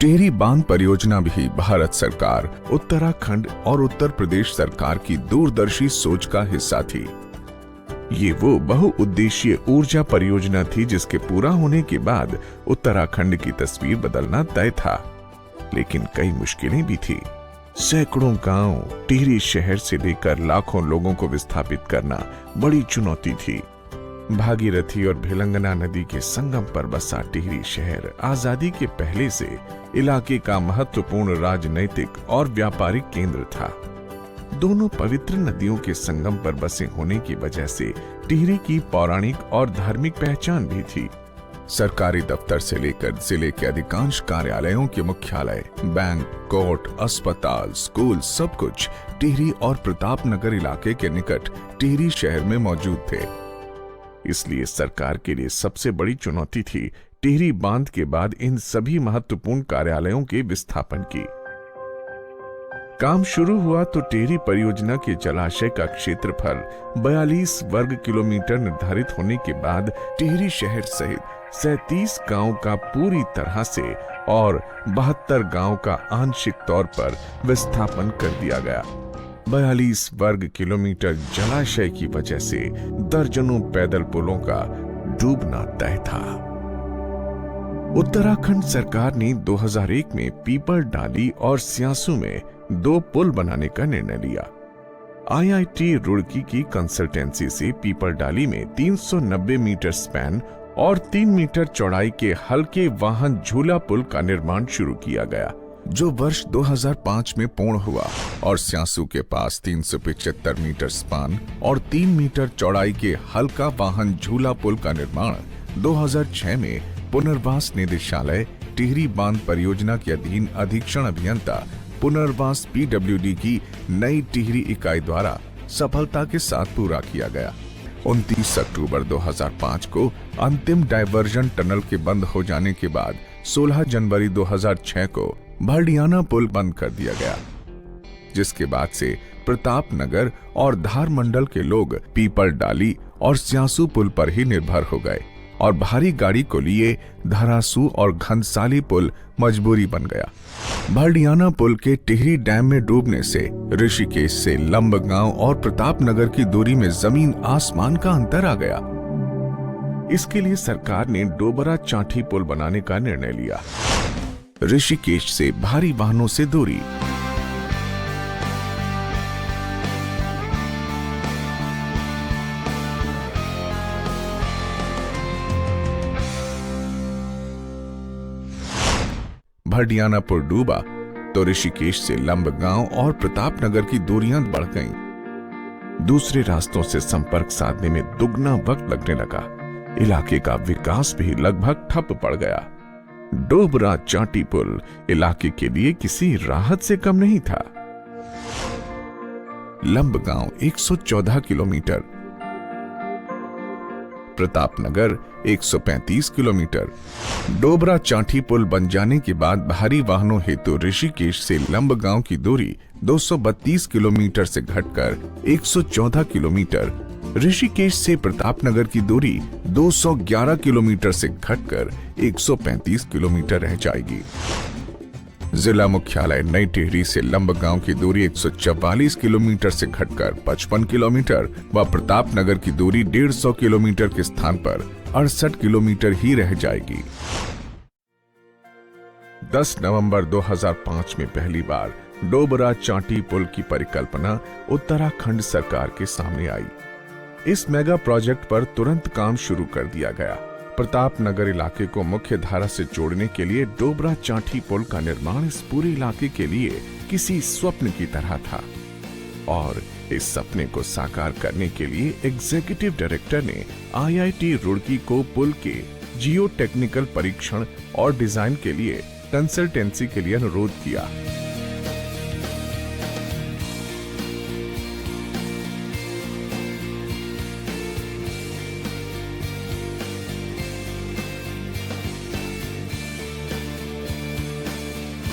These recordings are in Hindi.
टिहरी बांध परियोजना भी भारत सरकार, उत्तराखंड और उत्तर प्रदेश सरकार की दूरदर्शी सोच का हिस्सा थी। ये वो बहुउद्देशीय ऊर्जा परियोजना थी जिसके पूरा होने के बाद उत्तराखंड की तस्वीर बदलना तय था। लेकिन कई मुश्किलें भी थी। सैकड़ों गांव टिहरी शहर से लेकर लाखों लोगों को विस्थापित करना बड़ी चुनौती थी। भागीरथी और भिलंगना नदी के संगम पर बसा टिहरी शहर आजादी के पहले से इलाके का महत्वपूर्ण राजनैतिक और व्यापारिक केंद्र था। दोनों पवित्र नदियों के संगम पर बसे होने की वजह से टिहरी की पौराणिक और धार्मिक पहचान भी थी। सरकारी दफ्तर से लेकर जिले के अधिकांश कार्यालयों के मुख्यालय, बैंक, कोर्ट, अस्पताल, स्कूल सब कुछ टिहरी और प्रतापनगर इलाके के निकट टिहरी शहर में मौजूद थे। इसलिए सरकार के लिए सबसे बड़ी चुनौती थी टिहरी बांध के बाद इन सभी महत्वपूर्ण कार्यालयों के विस्थापन की। काम शुरू हुआ तो टिहरी परियोजना के जलाशय का क्षेत्रफल 42 वर्ग किलोमीटर निर्धारित होने के बाद टिहरी शहर सहित 37 गांव का पूरी तरह से और 72 गांव का आंशिक तौर पर विस्थापन कर दिया गया। 42 वर्ग किलोमीटर जलाशय की वजह से दर्जनों पैदल पुलों का डूबना तय था। उत्तराखंड सरकार ने 2001 में पीपल डाली और स्यासू में 2 पुल बनाने का निर्णय लिया। IIT रुड़की की कंसल्टेंसी से पीपल डाली में 390 मीटर स्पैन और 3 मीटर चौड़ाई के हल्के वाहन झूला पुल का निर्माण शुरू किया गया, जो वर्ष 2005 में पूर्ण हुआ, और स्यासू के पास 375 मीटर स्पान और 3 मीटर चौड़ाई के हल्का वाहन झूला पुल का निर्माण 2006 में पुनर्वास निदेशालय टिहरी बांध परियोजना के अधीन अधीक्षण अभियंता पुनर्वास PWD की नई टिहरी इकाई द्वारा सफलता के साथ पूरा किया गया। 29 अक्टूबर 2005 को अंतिम डायवर्जन टनल के बंद हो जाने के बाद 16 जनवरी 2006 को भरडियाना पुल बंद कर दिया गया, जिसके बाद से प्रतापनगर और धार मंडल के लोग पीपल डाली और स्यासू पुल पर ही निर्भर हो गए और भारी गाड़ी को लिए धरासू और घनसाली पुल मजबूरी बन गया। भरडियाना पुल के टिहरी डैम में डूबने से ऋषिकेश से लंबगांव और प्रतापनगर की दूरी में जमीन आसमान का अंतर आ गया। इसके लिए सरकार ने डोबरा चांठी पुल बनाने का निर्णय लिया। ऋषिकेश से भारी वाहनों से दूरी, भरडियाना पुल डूबा तो ऋषिकेश से लंबगांव और प्रतापनगर की दूरियां बढ़ गईं। दूसरे रास्तों से संपर्क साधने में दुगना वक्त लगने लगा। इलाके का विकास भी लगभग ठप पड़ गया। डोबरा चांठी पुल इलाके के लिए किसी राहत से कम नहीं था। Lambgaon 114 kilometre, Pratapnagar 135 kilometre. डोबरा चांठी पुल बन जाने के बाद भारी वाहनों हेतु ऋषिकेश से लंबगांव की दूरी 232 किलोमीटर से घटकर 114 किलोमीटर, ऋषिकेश से प्रतापनगर की दूरी 211 किलोमीटर से घटकर 135 किलोमीटर रह जाएगी। जिला मुख्यालय नई टिहरी से लंबगांव की दूरी 144 किलोमीटर से घटकर 55 किलोमीटर व प्रतापनगर की दूरी 150 किलोमीटर के स्थान पर 68 किलोमीटर ही रह जाएगी। 10 नवंबर 2005 में पहली बार डोबरा चांठी पुल की परिकल्पना उत्तराखंड सरकार के सामने आई। इस मेगा प्रोजेक्ट पर तुरंत काम शुरू कर दिया गया। प्रतापनगर इलाके को मुख्य धारा से जोड़ने के लिए डोबरा चांठी पुल का निर्माण इस पूरे इलाके के लिए किसी स्वप्न की तरह था, और इस सपने को साकार करने के लिए एग्जीक्यूटिव डायरेक्टर ने IIT रुड़की को पुल के जियो टेक्निकल परीक्षण और डिजाइन के लिए कंसल्टेंसी के लिए अनुरोध किया।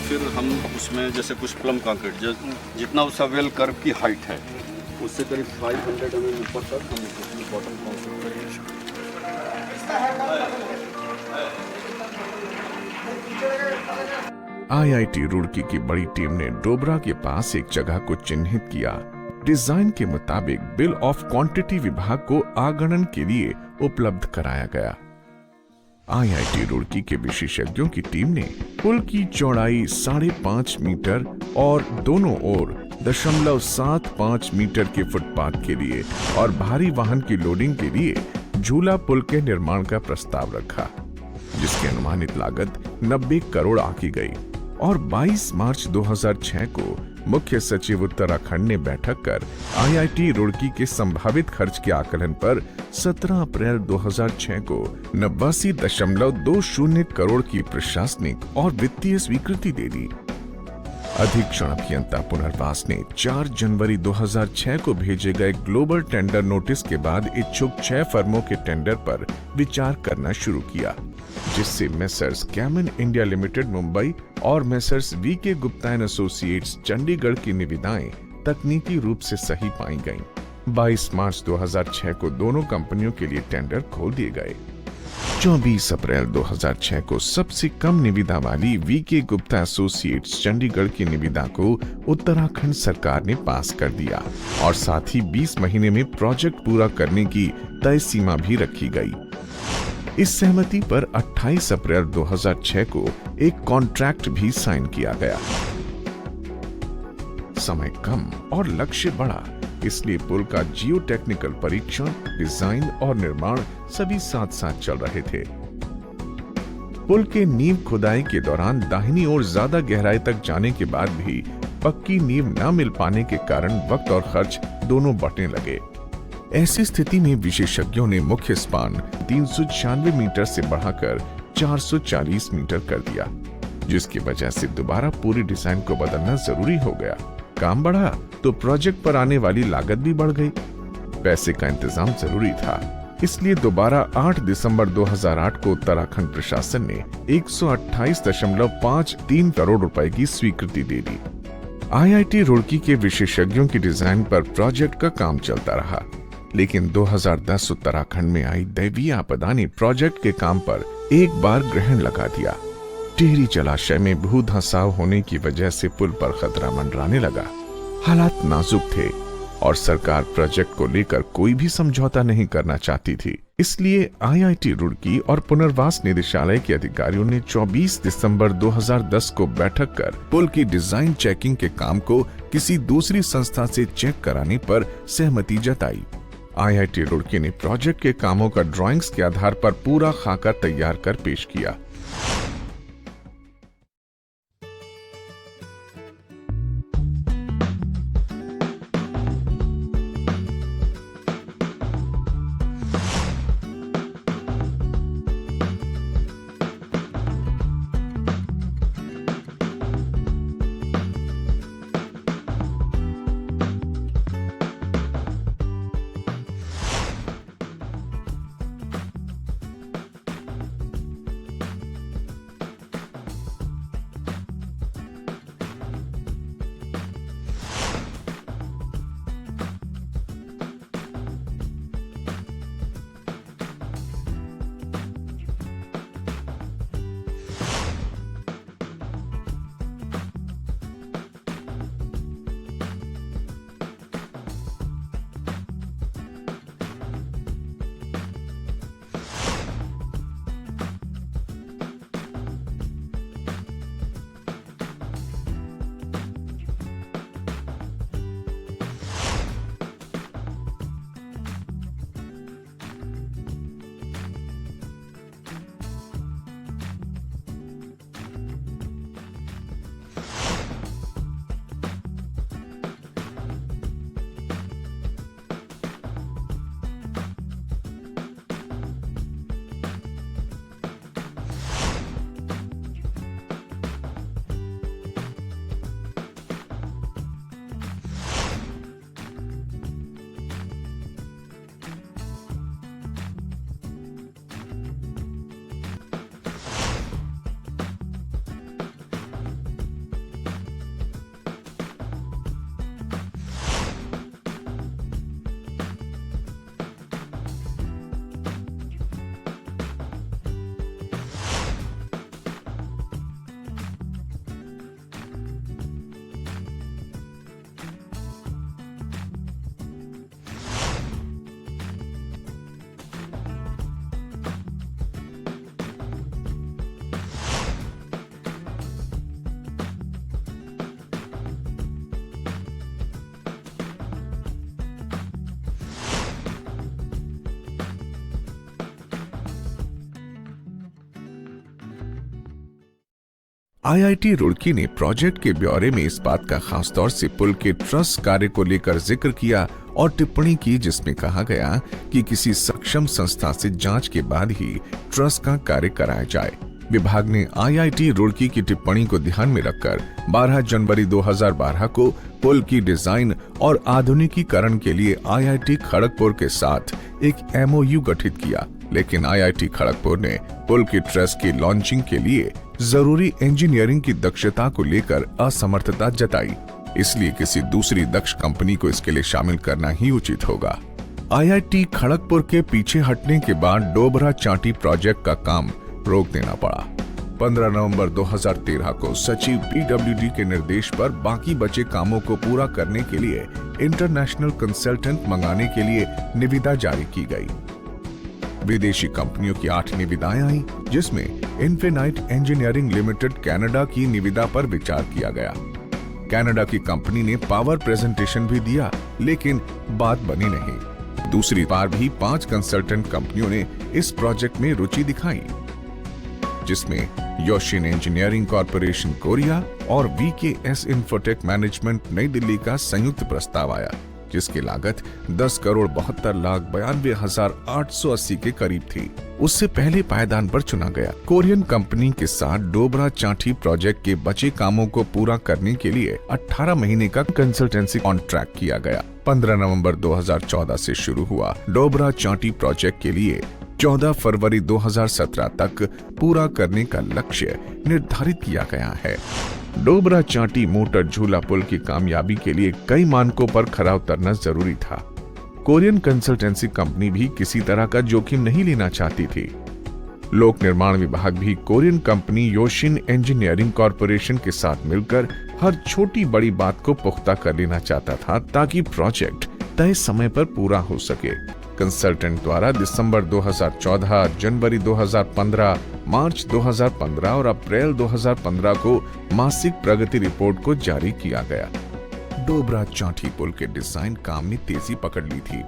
फिर हम उसमें जैसे कुछ प्लम कंक्रीट जितना उसका वेल कर्व की हाइट है उससे करीब 500 mm ऊपर तक हम उसमें बॉटम कंक्रीट करेंगे। आईआईटी रुड़की की बड़ी टीम ने डोबरा के पास एक जगह को चिन्हित किया। डिजाइन के मुताबिक बिल ऑफ क्वांटिटी विभाग को आगणन के लिए उपलब्ध कराया गया। आईआईटी रुड़की के विशेषज्ञों की टीम ने पुल की चौड़ाई 5.5 मीटर और दोनों ओर 0.75 मीटर के फुटपाथ के लिए और भारी वाहन की लोडिंग के लिए झूला पुल के निर्माण का प्रस्ताव रखा, जिसकी अनुमानित लागत 90 करोड़ आंकी गई। और 22 मार्च 2006 को मुख्य सचिव उत्तराखंड ने बैठक कर आईआईटी रुड़की के संभावित खर्च के आकलन पर 17 अप्रैल 2006 को 89.20 करोड़ की प्रशासनिक और वित्तीय स्वीकृति दे दी। अधीक्षण अभियंता पुनर्वास ने 4 जनवरी 2006 को भेजे गए ग्लोबल टेंडर नोटिस के बाद इच्छुक 6 फर्मों के टेंडर पर विचार करना शुरू किया, जिससे messrs Kaiman India limited Mumbai और messrs VK Gupta and associates Chandigarh की निविदाएं तकनीकी रूप से सही पाई गईं। 22 मार्च 2006 को दोनों कंपनियों के लिए टेंडर खोल दिए गए। 24 अप्रैल 2006 को सबसे कम निविदा वाली वीके गुप्ता एसोसिएट्स चंडीगढ़ की निविदा को उत्तराखंड सरकार ने पास कर दिया और साथ ही 20 महीने में प्रोजेक्ट पूरा करने की तय सीमा भी रखी गई। इस सहमति पर 28 अप्रैल 2006 को एक कॉन्ट्रैक्ट भी साइन किया गया। समय कम और लक्ष्य बड़ा, इसलिए पुल का जियो टेक्निकल परीक्षण, डिजाइन और निर्माण सभी साथ साथ चल रहे थे। पुल के नींव खुदाई के दौरान दाहिनी ओर ज्यादा गहराई तक जाने के बाद भी पक्की नींव न मिल पाने के कारण वक्त और खर्च दोनों बढ़ने लगे। ऐसी स्थिति में विशेषज्ञों ने मुख्य स्पान 396 मीटर से बढ़ाकर 440 मीटर कर दिया, जिसकी वजह से दोबारा पूरी डिजाइन को बदलना जरूरी हो गया। काम बढ़ा तो प्रोजेक्ट पर आने वाली लागत भी बढ़ गई। पैसे का इंतजाम जरूरी था, इसलिए दोबारा 8 दिसंबर 2008 को उत्तराखंड प्रशासन ने 128.53 करोड़ रुपए की स्वीकृति दे दी। आईआईटी रुड़की के विशेषज्ञों की डिजाइन पर प्रोजेक्ट का काम चलता रहा, लेकिन 2010 उत्तराखंड में आई दैवीय आपदा ने प्रोजेक्ट के काम पर एक बार ग्रहण लगा दिया। टिहरी जलाशय में भू धंसाव होने की वजह से पुल पर खतरा मंडराने लगा। हालात नाजुक थे और सरकार प्रोजेक्ट को लेकर कोई भी समझौता नहीं करना चाहती थी। इसलिए आईआईटी रुड़की और पुनर्वास निदेशालय के अधिकारियों ने 24 दिसंबर 2010 को बैठक कर पुल की डिजाइन चेकिंग के काम को किसी दूसरी संस्था से चेक कराने पर सहमति जताई। आईआईटी रुड़की ने प्रोजेक्ट के कामों का ड्राइंग्स के आधार पर पूरा खाका तैयार कर पेश किया। आईआईटी रुड़की ने प्रोजेक्ट के ब्यौरे में इस बात का खास तौर से पुल के ट्रस कार्य को लेकर जिक्र किया और टिप्पणी की, जिसमें कहा गया कि किसी सक्षम संस्था से जांच के बाद ही ट्रस का कार्य कराया जाए। विभाग ने आईआईटी रुड़की की टिप्पणी को ध्यान में रखकर 12 जनवरी 2012 को पुल की डिजाइन और आधुनिकीकरण के लिए आईआईटी खड़गपुर के साथ एक एमओयू गठित किया, लेकिन आईआईटी खड़गपुर ने पुल की ट्रस की लॉन्चिंग के लिए जरूरी इंजीनियरिंग की दक्षता को लेकर असमर्थता जताई, इसलिए किसी दूसरी दक्ष कंपनी को इसके लिए शामिल करना ही उचित होगा। आईआईटी खड़गपुर के पीछे हटने के बाद डोबरा चांटी प्रोजेक्ट का काम रोक देना पड़ा। 15 नवंबर 2013 को सचिव पीडब्ल्यूडी के निर्देश पर बाकी बचे कामों को पूरा करने के लिए इंटरनेशनल कंसल्टेंट मंगाने के लिए निविदा जारी की गई। विदेशी कंपनियों की 8 निविदाएं आई, जिसमें इन्फिनाइट इंजीनियरिंग लिमिटेड कनाडा की निविदा पर विचार किया गया। कनाडा की कंपनी ने पावर प्रेजेंटेशन भी दिया, लेकिन बात बनी नहीं। दूसरी बार भी 5 कंसल्टेंट कंपनियों ने इस प्रोजेक्ट में रुचि दिखाई, जिसमें योशिन इंजीनियरिंग कॉर्पोरेशन कोरिया और वीकेएस इन्फोटेक मैनेजमेंट नई दिल्ली का संयुक्त प्रस्ताव आया, जिसकी लागत 10,72,92,880 के करीब थी। उससे पहले पायदान पर चुना गया कोरियन कंपनी के साथ डोबरा चांठी प्रोजेक्ट के बचे कामों को पूरा करने के लिए 18 महीने का कंसल्टेंसी कॉन्ट्रैक्ट किया गया। 15 नवंबर 2014 से शुरू हुआ डोबरा चांठी प्रोजेक्ट के लिए 14 फरवरी 2017 तक पूरा करने का लक्ष्य निर्धारित किया गया है। डोबरा चांटी मोटर झूला पुल की कामयाबी के लिए कई मानकों पर खरा उतरना जरूरी था। कोरियन कंसल्टेंसी कंपनी भी किसी तरह का जोखिम नहीं लेना चाहती थी। लोक निर्माण विभाग भी कोरियन कंपनी योशिन इंजीनियरिंग कॉर्पोरेशन के साथ मिलकर हर छोटी बड़ी बात को पुख्ता कर लेना चाहता था, ताकि प्रोजेक्ट तय समय पर पूरा हो सके। कंसल्टेंट द्वारा दिसंबर 2014, जनवरी 2015, मार्च 2015 और अप्रैल 2015 को मासिक प्रगति रिपोर्ट को जारी किया गया। डोबरा चांठी पुल के डिजाइन काम में तेजी पकड़ ली थी,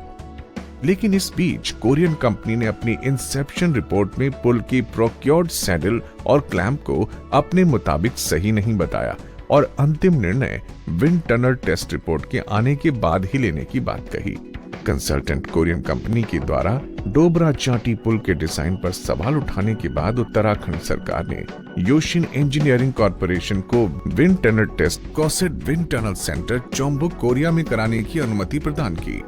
लेकिन इस बीच कोरियन कंपनी ने अपनी इंसेप्शन रिपोर्ट में पुल की प्रोक्योर्ड सैडल और क्लैंप को अपने मुताबिक सही नहीं बताया और अंतिम निर्णय विंड टनल टेस्ट रिपोर्ट के आने के बाद ही लेने की बात कही। कंसल्टेंट कोरियन कंपनी के द्वारा डोबरा चांटी पुल के डिजाइन पर सवाल उठाने के बाद उत्तराखंड सरकार ने योशिन इंजीनियरिंग कॉर्पोरेशन को विंड टनल टेस्ट कॉसेट wind tunnel centre Chonbuk Korea में कराने की अनुमति प्रदान की।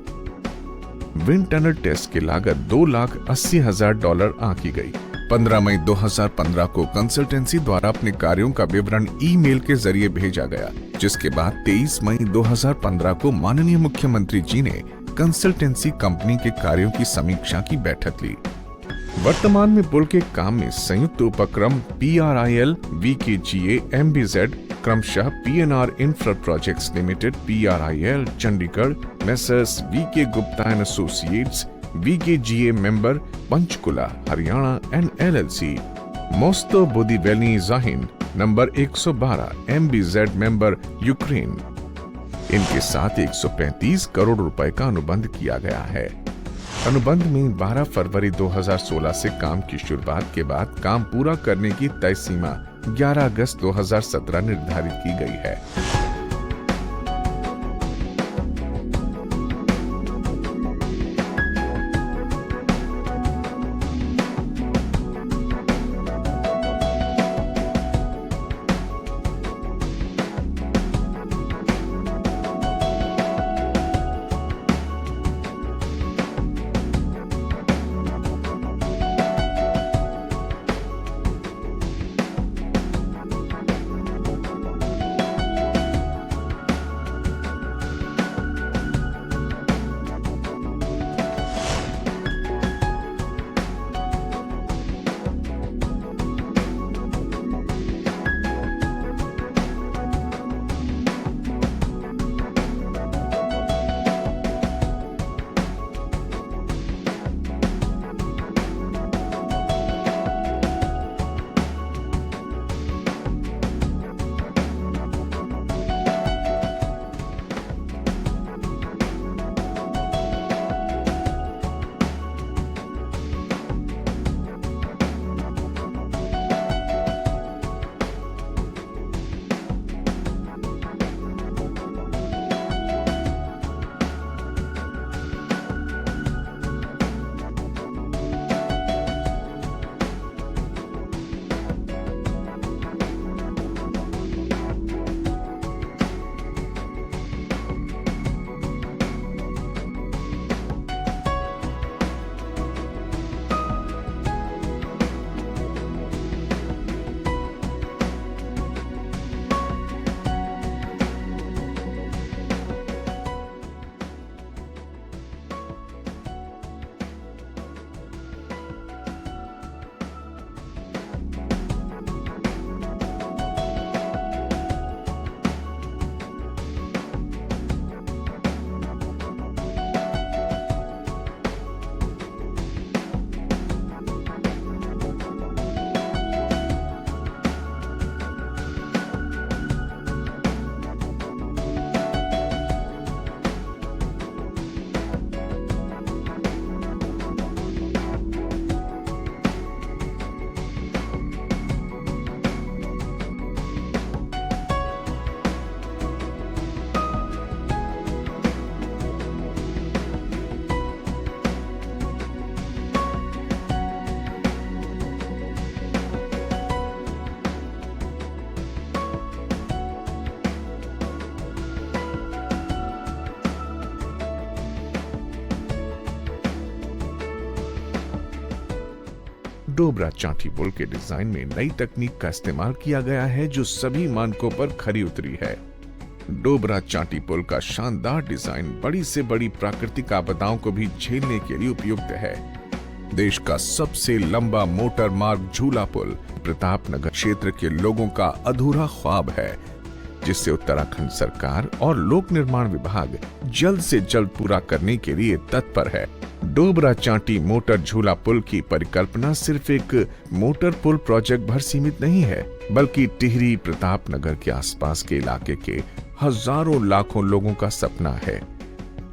विंड टनल टेस्ट की लागत $2,80,000 आंकी गई। 15 मई 2015 को कंसल्टेंसी द्वारा अपने कार्यों का विवरण ईमेल के जरिए भेजा गया, जिसके बाद 23 मई 2015 को माननीय मुख्यमंत्री जी ने कंसल्टेंसी कंपनी के कार्यों की समीक्षा की बैठक ली। वर्तमान में पुल के काम में संयुक्त उपक्रम PRIL, VKGA, MBZ क्रमशः PNR infra projects limited PRIL Chandigarh, messrs VK Gupta and associates VKGA member Panchkula Haryana and LLC, मोस्तो बुदिवेली जाहिन नंबर 112 MBZ मेंबर यूक्रेन, इनके साथ 135 करोड़ रुपए का अनुबंध किया गया है। अनुबंध में 12 फरवरी 2016 से काम की शुरुआत के बाद काम पूरा करने की तय सीमा 11 अगस्त 2017 निर्धारित की गई है। डोबरा चांठी पुल के डिजाइन में नई तकनीक का इस्तेमाल किया गया है जो सभी मानकों पर खरी उतरी है। डोबरा चांठी पुल का शानदार डिजाइन बड़ी से बड़ी प्राकृतिक आपदाओं को भी झेलने के लिए उपयुक्त है। देश का सबसे लंबा मोटर मार्ग झूला पुल प्रतापनगर क्षेत्र के लोगों का अधूरा ख्वाब है, जिसे उत्तराखंड सरकार और लोक निर्माण विभाग जल्द से जल्द पूरा करने के लिए तत्पर है। डोबरा चांठी मोटर झूला पुल की परिकल्पना सिर्फ एक मोटर पुल प्रोजेक्ट भर सीमित नहीं है, बल्कि टिहरी प्रतापनगर के आसपास के इलाके के हजारों लाखों लोगों का सपना है,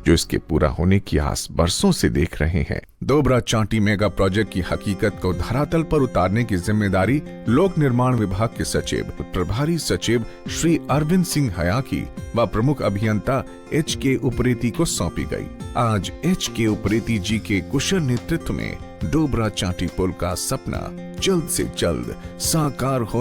जो इसके पूरा होने की आस बरसों से देख रहे हैं। डोबरा चांठी मेगा प्रोजेक्ट की हकीकत को धरातल पर उतारने की जिम्मेदारी लोक निर्माण विभाग के सचिव प्रभारी सचिव श्री अरविंद सिंह हयाकी व प्रमुख अभियंता HK उप्रेती को सौंपी गई। आज HK उप्रेती जी के कुशल नेतृत्व में डोबरा चांठी पुल का सपना जल्द से जल्द साकार होने